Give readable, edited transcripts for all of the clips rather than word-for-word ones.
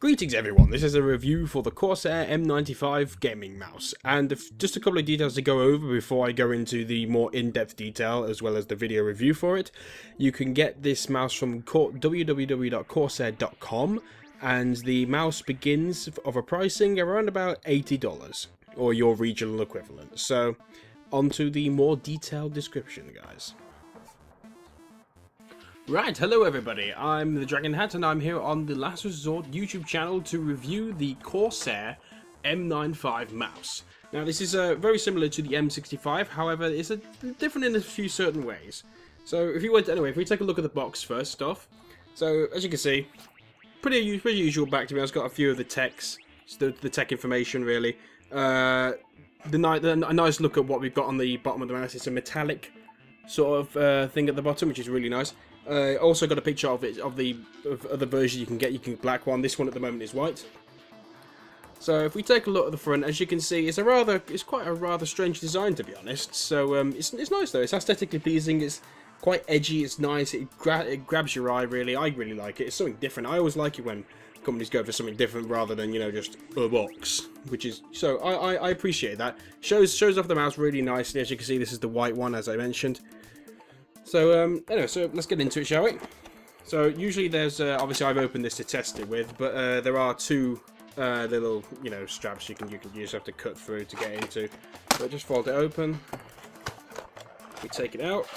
Greetings everyone, this is a review for the Corsair M95 gaming mouse, and just a couple of details to go over before I go into the more in-depth detail as well as the video review for it. You can get this mouse from www.corsair.com, and the mouse begins of a pricing around about $80, or your regional equivalent. So, onto the more detailed description, guys. Right, hello everybody, I'm the Dragon Hat and I'm here on the Last Resort YouTube channel to review the Corsair M95 mouse. Now this is very similar to the M65, however it's different in a few certain ways. So if we take a look at the box first off. So as you can see, pretty usual back to me. It's got a few of the techs, the tech information really. A nice look at what we've got on the bottom of the mouse. It's a metallic sort of thing at the bottom, which is really nice. Also got a picture of it of the version you can get. You can get black one. This one at the moment is white. So if we take a look at the front, as you can see, it's quite a rather strange design, to be honest. So it's nice though. It's aesthetically pleasing. It's quite edgy. It's nice. It grabs your eye really. I really like it. It's something different. I always like it when companies go for something different rather than, you know, just a box. Which is so I appreciate that. Shows off the mouse really nicely. As you can see, this is the white one, as I mentioned. So anyway, so let's get into it, shall we? So usually there's obviously I've opened this to test it with, but there are two little, you know, straps you just have to cut through to get into. So just fold it open. We take it out.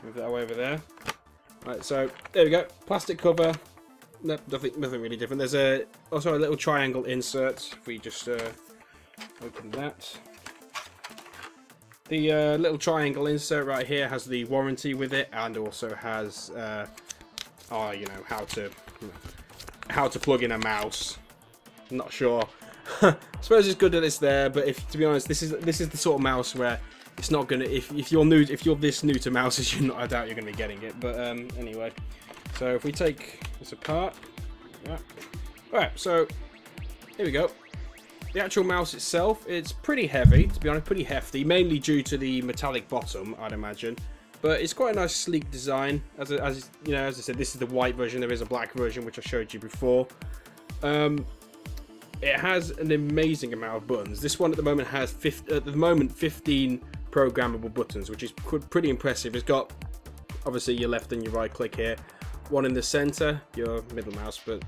Move that away over there. Right, so there we go. Plastic cover. Nothing really different. There's also a little triangle insert. If we just open that. The little triangle insert right here has the warranty with it, and also has, you know, how to plug in a mouse. I'm not sure. I suppose it's good that it's there, but to be honest, this is the sort of mouse where it's not gonna. If you're this new to mouses, I doubt you're gonna be getting it. But anyway, so if we take this apart, yeah. Alright, so here we go. The actual mouse itself, it's pretty heavy, to be honest, pretty hefty, mainly due to the metallic bottom, I'd imagine. But it's quite a nice, sleek design. As you know, as I said, this is the white version. There is a black version, which I showed you before. It has an amazing amount of buttons. This one at the moment has 15 programmable buttons, which is pretty impressive. It's got obviously your left and your right click here, one in the center, your middle mouse, but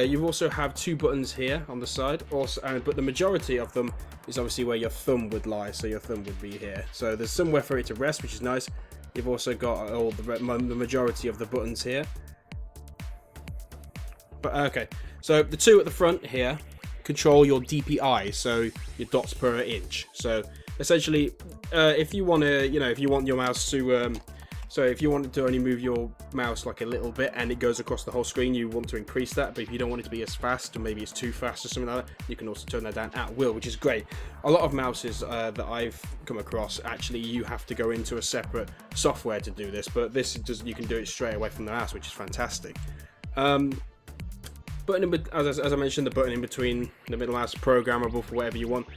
you also have two buttons here on the side, but the majority of them is obviously where your thumb would lie, so your thumb would be here. So there's somewhere for it to rest, which is nice. You've also got all the majority of the buttons here. But okay, so the two at the front here control your DPI, so your dots per inch. So essentially, if you want your mouse to so if you wanted to only move your mouse like a little bit and it goes across the whole screen, you want to increase that. But if you don't want it to be as fast, or maybe it's too fast or something like that, you can also turn that down at will, which is great. A lot of mouses that I've come across, actually you have to go into a separate software to do this, but you can do it straight away from the mouse, which is fantastic. Button as I mentioned, the button in between the middle mouse is programmable for whatever you want.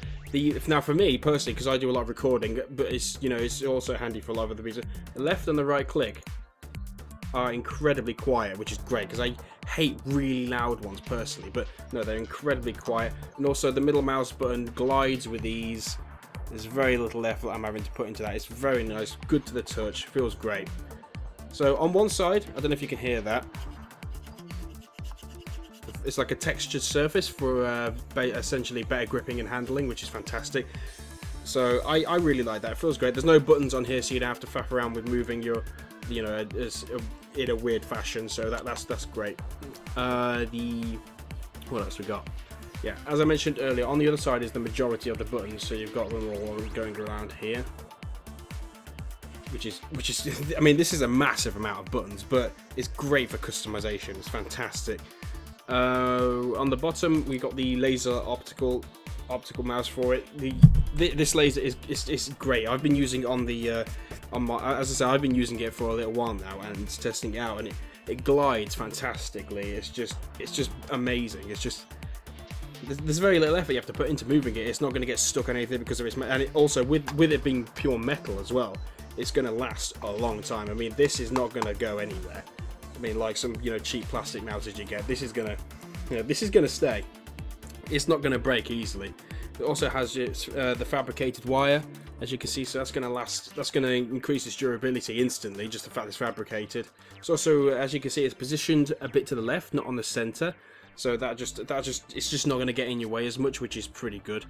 Now for me personally, because I do a lot of recording, but it's also handy for a lot of other reasons. The left and the right click are incredibly quiet, which is great because I hate really loud ones personally. But no, they're incredibly quiet, and also the middle mouse button glides with ease. There's very little effort I'm having to put into that. It's very nice, good to the touch, feels great. So on one side, I don't know if you can hear that. It's like a textured surface for essentially better gripping and handling, which is fantastic. So I really like that. It feels great. There's no buttons on here, so you don't have to faff around with moving your, in a weird fashion. So that's great. What else we got? Yeah, as I mentioned earlier, on the other side is the majority of the buttons. So you've got them all going around here. Which is, I mean, this is a massive amount of buttons, but it's great for customization. It's fantastic. On the bottom we got the laser optical mouse for it. This laser is great. I've been using it on the as I said, I've been using it for a little while now and testing it out, and it glides fantastically. It's just amazing. There's very little effort you have to put into moving it. It's not going to get stuck on anything because of its and it also with it being pure metal as well, it's going to last a long time. I mean, this is not going to go anywhere. I mean, like some, you know, cheap plastic mouses you get. This is gonna, you know, this is gonna stay. It's not gonna break easily. It also has its the fabricated wire, as you can see, so that's going to last. That's going to increase its durability instantly, just the fact it's fabricated. It's also, as you can see, it's positioned a bit to the left, not on the center, so it's just not going to get in your way as much, which is pretty good.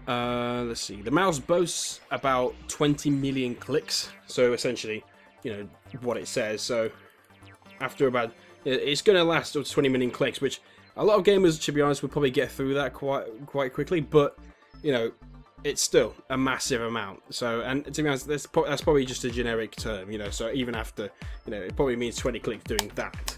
Let's see. The mouse boasts about 20 million clicks, so essentially, you know what it says. So after about, it's going to last up to 20 million clicks, which a lot of gamers, to be honest, would probably get through that quite quickly, but you know, it's still a massive amount. So, and to be honest, that's probably just a generic term, you know. So even after, you know, it probably means 20 clicks doing that.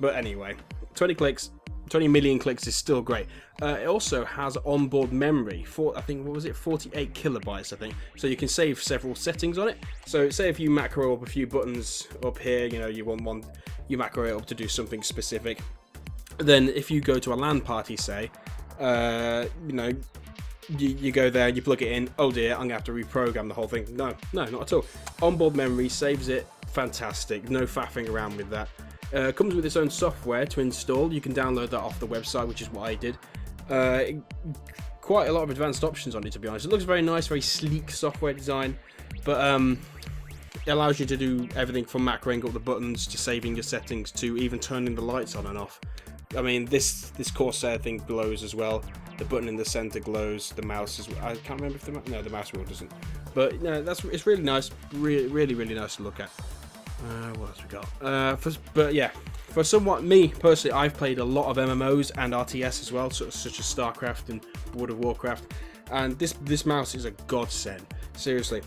But anyway, 20 clicks, 20 million clicks is still great. It also has onboard memory for, I think, what was it, 48 kilobytes, I think. So you can save several settings on it. So say if you macro up a few buttons up here, you know, you want you macro it up to do something specific. Then if you go to a LAN party, say, you know, you go there, you plug it in, oh dear, I'm going to have to reprogram the whole thing. No, not at all. Onboard memory saves it, fantastic, no faffing around with that. Comes with its own software to install. You can download that off the website, which is what I did. Quite a lot of advanced options on it, to be honest. It looks very nice, very sleek software design, but it allows you to do everything from macroing up the buttons to saving your settings to even turning the lights on and off. I mean, this Corsair thing glows as well. The button in the center glows. The mouse is. I can't remember if the mouse wheel doesn't. But no, it's really nice. Really nice to look at. What else we got? But yeah, for somewhat me personally, I've played a lot of MMOs and RTS as well, such as StarCraft and World of Warcraft, and this mouse is a godsend. Seriously.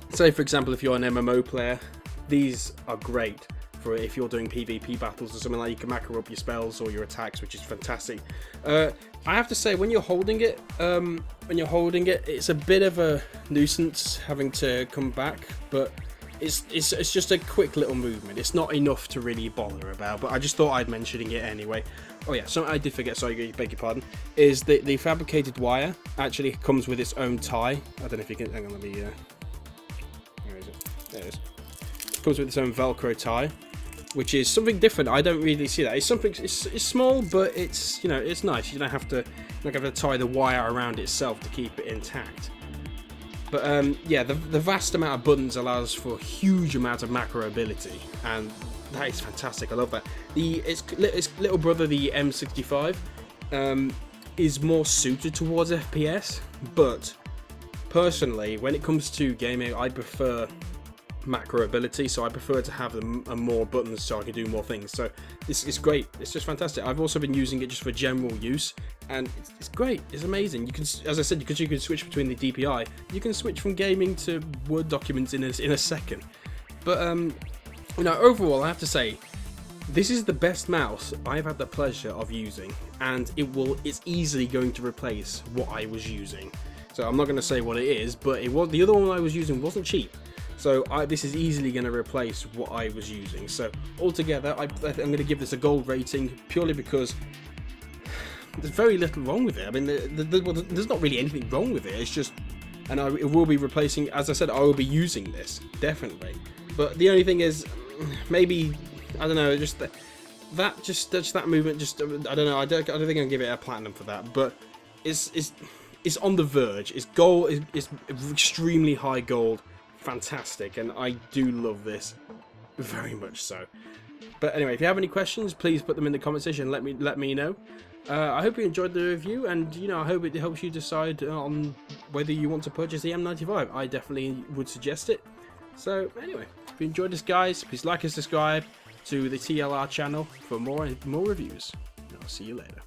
Say for example, if you're an MMO player, these are great. For if you're doing PvP battles or something like that, you can macro up your spells or your attacks, which is fantastic. I have to say, when you're holding it, it's a bit of a nuisance having to come back, but it's just a quick little movement. It's not enough to really bother about, but I just thought I'd mentioning it anyway. Oh yeah, something I did forget, sorry, beg your pardon, is the fabricated wire actually comes with its own tie. I don't know if you can, hang on, let me, where is it? There it is. It comes with its own Velcro tie, which is something different. I don't really see that. It's something. It's small, but it's, you know, it's nice. You don't have to tie the wire around itself to keep it intact. But yeah, the vast amount of buttons allows for a huge amount of macro ability, and that is fantastic. I love that. Its little brother, the M95, is more suited towards FPS, but personally, when it comes to gaming, I prefer macro ability, so I prefer to have more buttons so I can do more things. So this is great. It's just fantastic. I've also been using it just for general use, and it's great. It's amazing. You can, as I said, because you can switch between the DPI, you can switch from gaming to Word documents in a second. But you know, overall, I have to say, this is the best mouse I've had the pleasure of using, and it's easily going to replace what I was using. So I'm not going to say what it is, but the other one I was using wasn't cheap. So this is easily going to replace what I was using. So altogether, I'm going to give this a gold rating purely because there's very little wrong with it. I mean, there's not really anything wrong with it. It's just, and it will be replacing. As I said, I will be using this definitely. But the only thing is, maybe, I don't know, just that movement. Just I don't know. I don't think I'll give it a platinum for that. But it's on the verge. It's gold. It's extremely high gold. Fantastic, and I do love this very much so. But anyway, if you have any questions, please put them in the comment section. Let me know. I hope you enjoyed the review, and you know, I hope it helps you decide on whether you want to purchase the M95. I definitely would suggest it. So anyway, if you enjoyed this, guys, please like and subscribe to the TLR channel for more reviews. And I'll see you later.